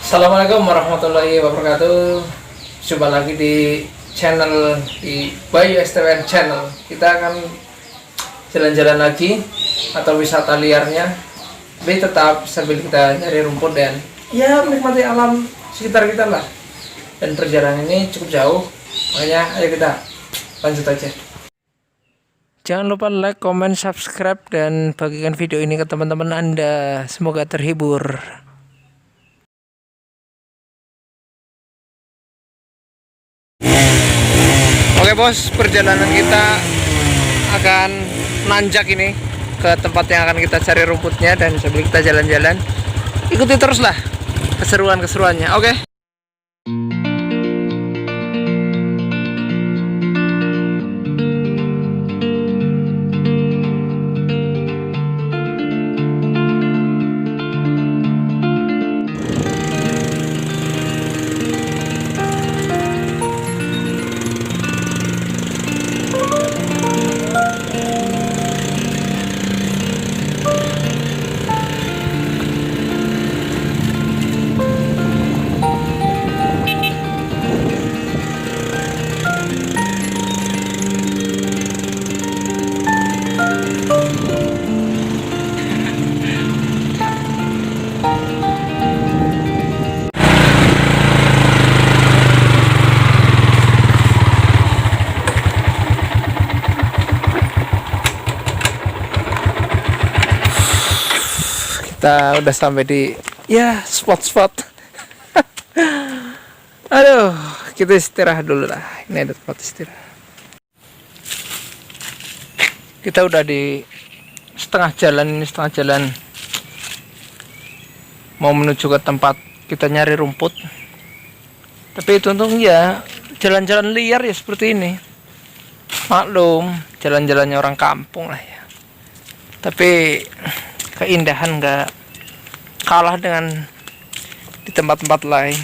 Assalamualaikum warahmatullahi wabarakatuh. Coba lagi di channel di Bayu STWN Channel. Kita akan jalan-jalan lagi atau wisata liarnya, tapi tetap sambil kita nyari rumput dan ya menikmati alam sekitar kita lah. Dan perjalanan ini cukup jauh, makanya ayo kita lanjut aja. Jangan lupa like, comment, subscribe, dan bagikan video ini ke teman-teman Anda. Semoga terhibur. Oke bos, perjalanan kita akan nanjak ini ke tempat yang akan kita cari rumputnya dan sambil kita jalan-jalan. Ikuti teruslah keseruan-keseruannya, oke? Kita udah sampai di spot-spot. Aduh, kita istirahat dulu lah. Ini ada tempat istirahat. Kita udah di setengah jalan mau menuju ke tempat kita nyari rumput. Tapi itu untung ya jalan-jalan liar ya seperti ini. Maklum, jalan-jalannya orang kampung lah ya. Tapi keindahan nggak kalah dengan di tempat-tempat lain.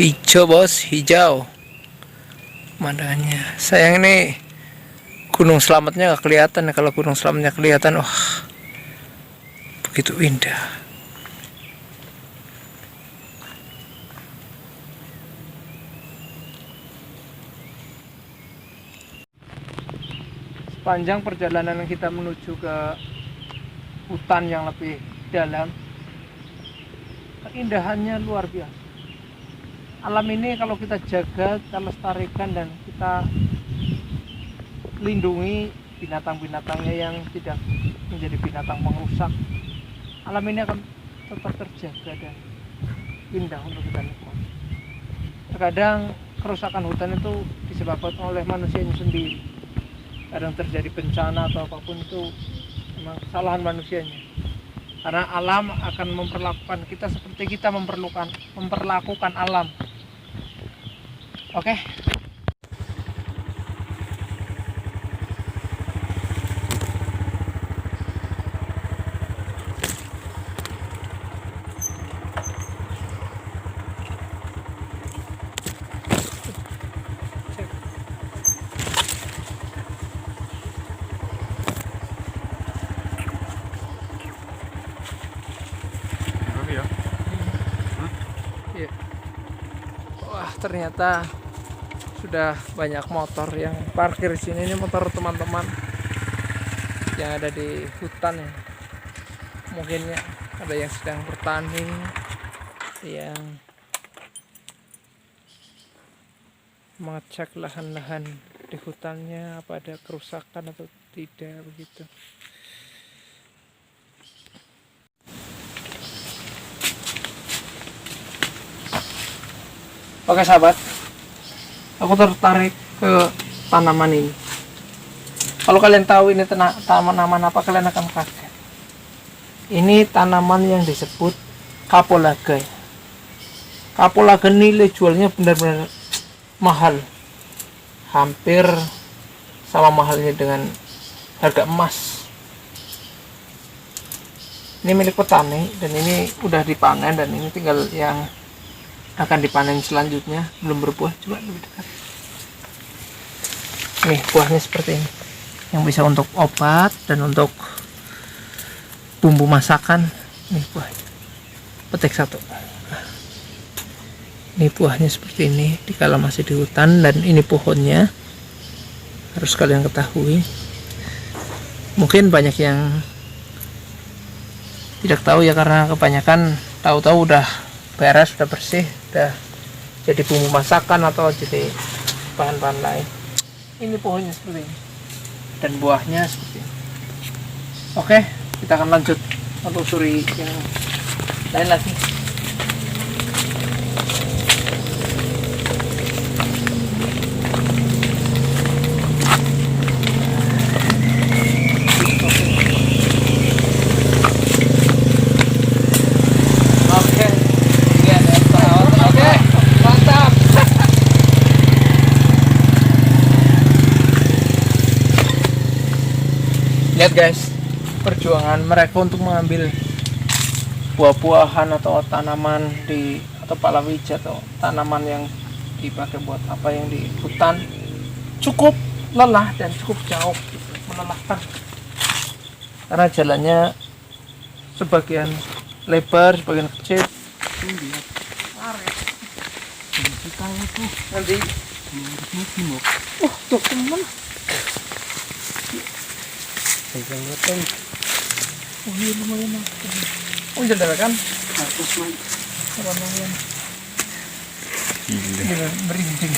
Hijau bos, hijau pemandangannya. Sayang ini Gunung Slametnya nggak kelihatan ya. Kalau Gunung Slametnya kelihatan, wah begitu indah. Sepanjang perjalanan kita menuju ke hutan yang lebih dalam, keindahannya luar biasa. Alam ini kalau kita jaga, kita lestarikan, dan kita lindungi binatang-binatangnya yang tidak menjadi binatang pengrusak, alam ini akan tetap terjaga dan indah untuk kita nikmati. Terkadang kerusakan hutan itu disebabkan oleh manusianya sendiri. Kadang terjadi bencana atau apapun itu memang kesalahan manusianya, karena alam akan memperlakukan kita seperti kita memperlakukan alam. Oke. Wah, ternyata sudah banyak motor yang parkir di sini. Ini motor teman-teman yang ada di hutan ya. Mungkin ya ada yang sedang bertani, yang mengecek lahan-lahan di hutannya apa ada kerusakan atau tidak begitu. Oke sahabat, aku tertarik ke tanaman ini. Kalau kalian tahu ini tanaman apa, kalian akan kaget. Ini tanaman yang disebut kapulaga. Kapulaga nilai jualnya benar-benar mahal, hampir sama mahalnya dengan harga emas. Ini milik petani dan ini udah dipanen, dan ini tinggal yang akan dipanen selanjutnya, belum berbuah. Coba lebih dekat. Nih buahnya seperti ini, yang bisa untuk obat dan untuk bumbu masakan. Nih buahnya, petik satu. Ini buahnya seperti ini dikala masih di hutan, dan ini pohonnya, harus kalian ketahui. Mungkin banyak yang tidak tahu ya, karena kebanyakan tahu-tahu udah beres, udah bersih, udah jadi bumbu masakan atau jadi bahan-bahan lain. Ini pohonnya seperti ini dan buahnya seperti ini. Oke, kita akan lanjut menelusuri yang lain lagi. Lihat guys, perjuangan mereka untuk mengambil buah-buahan atau tanaman atau palawija atau tanaman yang dipakai buat apa yang di hutan cukup lelah dan cukup jauh, melelahkan. Karena jalannya sebagian lebar, sebagian kecil. Nanti tuh teman. Oh iya lumayan. Oh jendela kan? Harus main. Lumayan. Gila, merinding.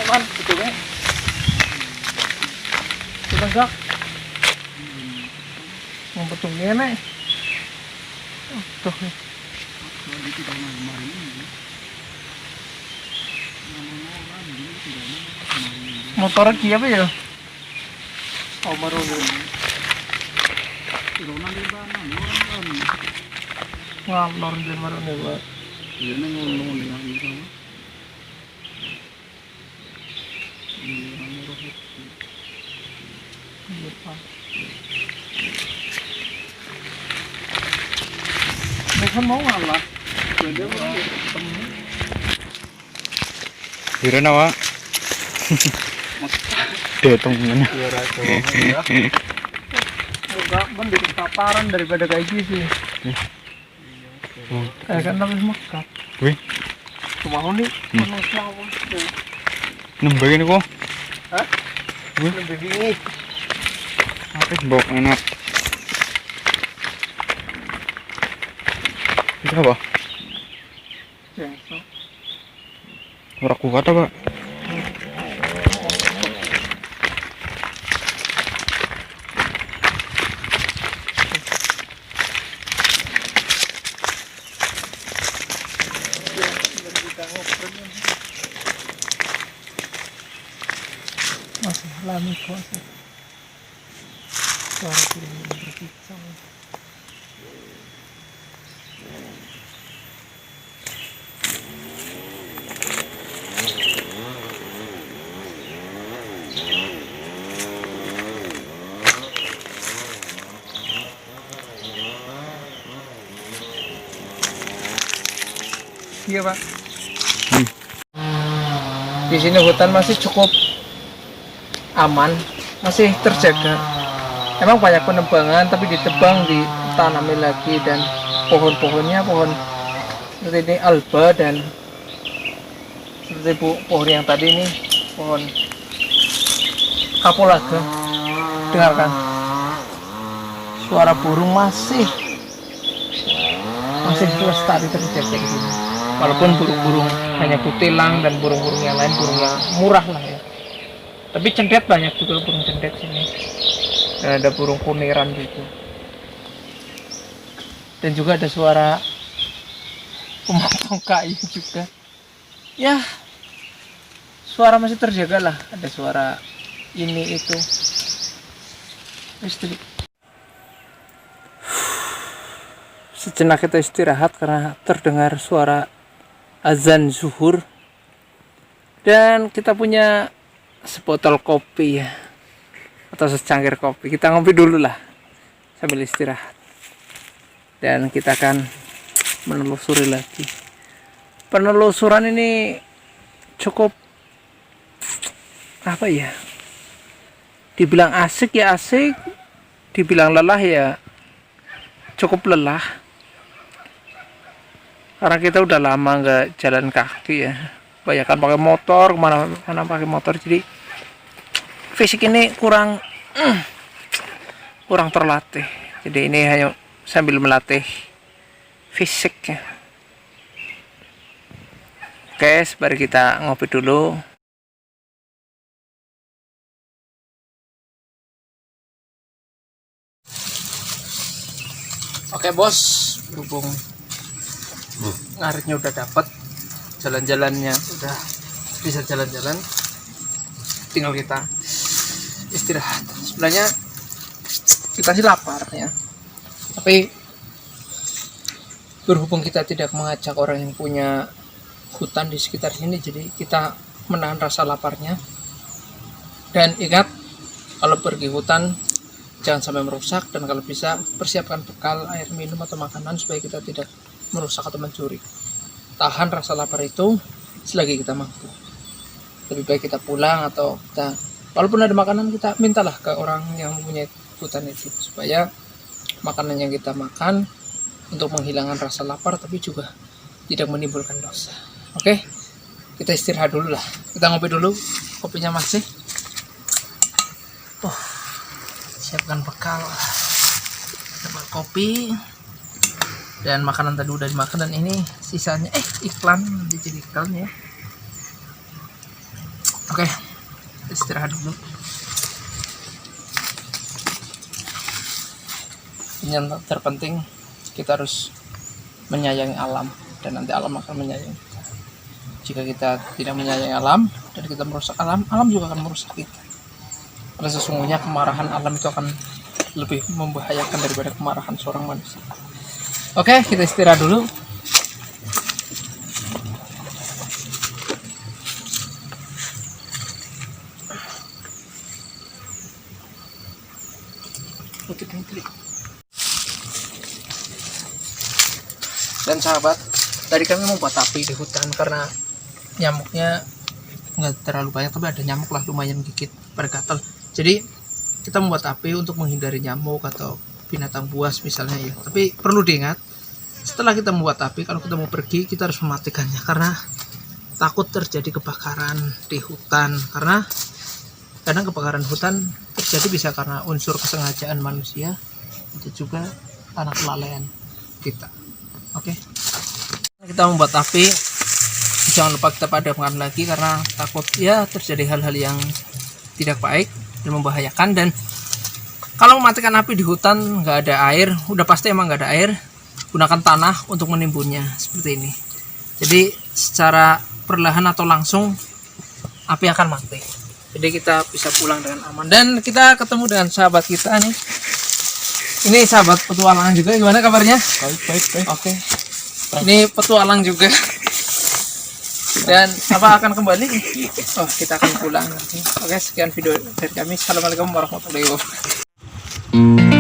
Man, betul kan? Kita enggak mau betulnya nih. Tuh nih. Motor kia apa ya? Oh baru nih. Wah, lor dia baru nih buat. Ini ngomong dengan ini. Mereka mau ngalah. Kira nawa. Detong mana? Enggak, mending paparan daripada kayak gitu sih. Kan lebih mekat. Wih, Cuma nih, manusia nembak ini kok. hah? Lebih dingin. Bau enak. Itu apa? Jengkol. Ora kuat apa? Masih alami kuasa. Suara burung berkicau. Iya Pak. Di sini hutan masih cukup aman, masih terjaga. Emang banyak penebangan, tapi ditebang, ditanami lagi, dan pohon-pohonnya pohon seperti ini alba, dan seperti pohon yang tadi ini pohon kapulaga. Dengarkan suara burung masih lestari terjaga di sini. walaupun burung-burung hanya kutilang dan burung-burung yang lain burung yang murah lah ya. Tapi cendet banyak juga burung cendet sini. Dan ada burung kuniran gitu. Dan juga ada suara pemotong kayu juga. Ya, suara masih terjaga lah. Ada suara ini itu. Sejenak kita istirahat karena terdengar suara azan zuhur. Dan kita punya sebotol kopi ya, atau secangkir kopi. Kita ngopi dulu lah sambil istirahat, dan kita akan menelusuri lagi. Penelusuran ini cukup apa ya, dibilang asik ya asik, dibilang lelah ya cukup lelah, karena kita udah lama nggak jalan kaki ya, banyakan pakai motor, kemana-mana pakai motor, jadi fisik ini kurang terlatih. Jadi ini hanya sambil melatih fisiknya. Oke, mari kita ngopi dulu. Oke bos, berhubung ngaritnya udah dapat, jalan-jalannya udah bisa jalan-jalan, tinggal kita istirahat. Sebenarnya kita sih lapar ya, tapi berhubung kita tidak mengajak orang yang punya hutan di sekitar sini, jadi kita menahan rasa laparnya. Dan ingat, kalau pergi hutan jangan sampai merusak, dan kalau bisa persiapkan bekal air minum atau makanan supaya kita tidak merusak atau mencuri. Tahan rasa lapar itu selagi kita mampu. Lebih baik kita pulang, atau kita, walaupun ada makanan, kita mintalah ke orang yang mempunyai hutan itu, supaya makanan yang kita makan untuk menghilangkan rasa lapar, tapi juga tidak menimbulkan dosa. Oke, kita istirahat dulu lah. Kita ngopi dulu, kopinya masih. Siapkan bekal, kopi dan makanan tadi udah dimakan, dan ini sisanya iklan, nanti jadi iklan ya. Oke, istirahat dulu. Yang terpenting, kita harus menyayangi alam, dan nanti alam akan menyayangi kita. Jika kita tidak menyayangi alam dan kita merusak alam, alam juga akan merusak kita. Karena sesungguhnya kemarahan alam itu akan lebih membahayakan daripada kemarahan seorang manusia. Oke, kita istirahat dulu. Dan sahabat, tadi kami membuat api di hutan karena nyamuknya nggak terlalu banyak, tapi ada nyamuk lah, lumayan gigit, bergatal. Jadi kita membuat api untuk menghindari nyamuk atau binatang buas misalnya ya. Tapi perlu diingat, setelah kita membuat api, kalau kita mau pergi, kita harus mematikannya, karena takut terjadi kebakaran di hutan. Karena kadang kebakaran hutan terjadi bisa karena unsur kesengajaan manusia, itu juga karena kelalaian kita. Oke, kita membuat api, jangan lupa kita padamkan lagi, karena takut ya terjadi hal-hal yang tidak baik dan membahayakan. Dan kalau mematikan api di hutan nggak ada air, udah pasti emang nggak ada air, gunakan tanah untuk menimbunnya seperti ini. Jadi secara perlahan atau langsung api akan mati. Jadi kita bisa pulang dengan aman. Dan kita ketemu dengan sahabat kita nih. Ini sahabat petualangan juga, gimana kabarnya? Baik. Oke. Ini petualang juga. Dan apa akan kembali? Oh, kita akan pulang nanti. Oke, sekian video dari kami. Assalamualaikum warahmatullahi wabarakatuh.